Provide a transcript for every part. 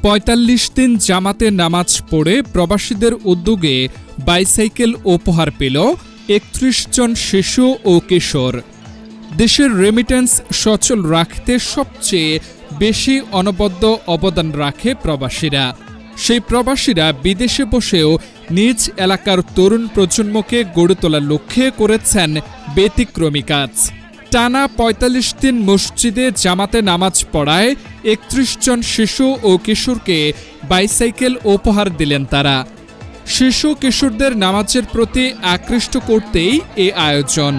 ৪৫ দিন জামাতে নামাজ পড়ে প্রবাসীদের উদ্যোগে বাইসাইকেল উপহার পেল ৩১ জন শিশু ও কিশোর। দেশের রেমিটেন্স সচল রাখতে সবচেয়ে বেশি অনবদ্য অবদান রাখে প্রবাসীরা। সেই প্রবাসীরা বিদেশে বসেও নিজ এলাকার তরুণ প্রজন্মকে গড়ে তোলার লক্ষ্যে করেছেন ব্যতিক্রমী কাজ। টানা ৪৫ দিন মসজিদে জামাতে নামাজ পড়ায় ৩১ জন শিশু ও কিশোরকে বাইসাইকেল উপহার দিলেন তারা। শিশু কিশোরদের নামাজের প্রতি আকৃষ্ট করতেই এ আয়োজন।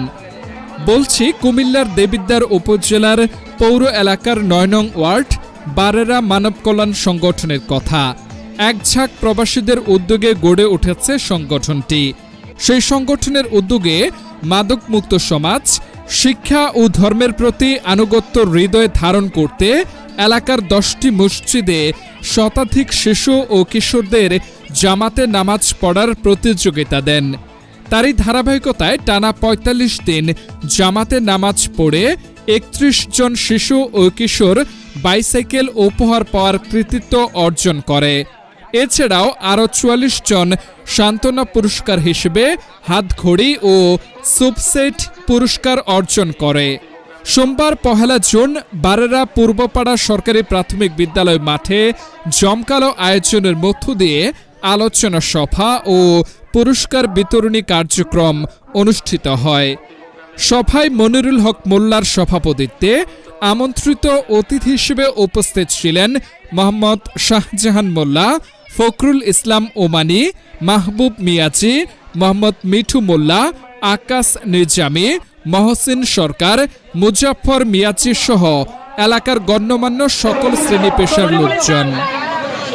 বলছি কুমিল্লার দেবিদ্বার উপজেলার পৌর এলাকার ৯ নং ওয়ার্ড বারেরা মানব কল্যাণ সংগঠনের কথা। এক ঝাঁক প্রবাসীদের উদ্যোগে গড়ে উঠেছে সংগঠনটি। সেই সংগঠনের উদ্যোগে মাদকমুক্ত সমাজ, শিক্ষা ও ধর্মের প্রতি আনুগত্য হৃদয়ে ধারণ করতে এলাকার ১০টি মসজিদে শতাধিক শিশু ও কিশোরদের জামাতে নামাজ পড়ার প্রতিযোগিতা দেন। তারই ধারাবাহিকতায় টানা ৪৫ দিন জামাতে নামাজ পড়ে ৩১ জন শিশু ও কিশোর বাইসাইকেল উপহার পাওয়ার কৃতিত্ব অর্জন করে। এছাড়াও আরও ৪৪ জন সান্ত্বনা পুরস্কার হিসেবে হাতঘড়ি ও সুপসেট পুরস্কার অর্জন করে। সোমবার ১ জুন বারেরা পূর্বপাড়া সরকারি প্রাথমিক বিদ্যালয় মাঠে জমকালো আয়োজনের মধ্য দিয়ে আলোচনা সভা ও পুরস্কার বিতরণী কার্যক্রম অনুষ্ঠিত হয়। সভায় মনিরুল হক মোল্লার সভাপতিত্বে আমন্ত্রিত অতিথি হিসেবে উপস্থিত ছিলেন মোহাম্মদ শাহজাহান মোল্লা, ফখরুল ইসলাম ওমানি, মাহবুব মিয়াজি, মোহাম্মদ মিঠু মোল্লা, আকাশ নিজামী, মহসিন সরকার, মুজাফফর মিয়াজি সহ এলাকার গণ্যমান্য সকল শ্রেণী পেশার লোকজন।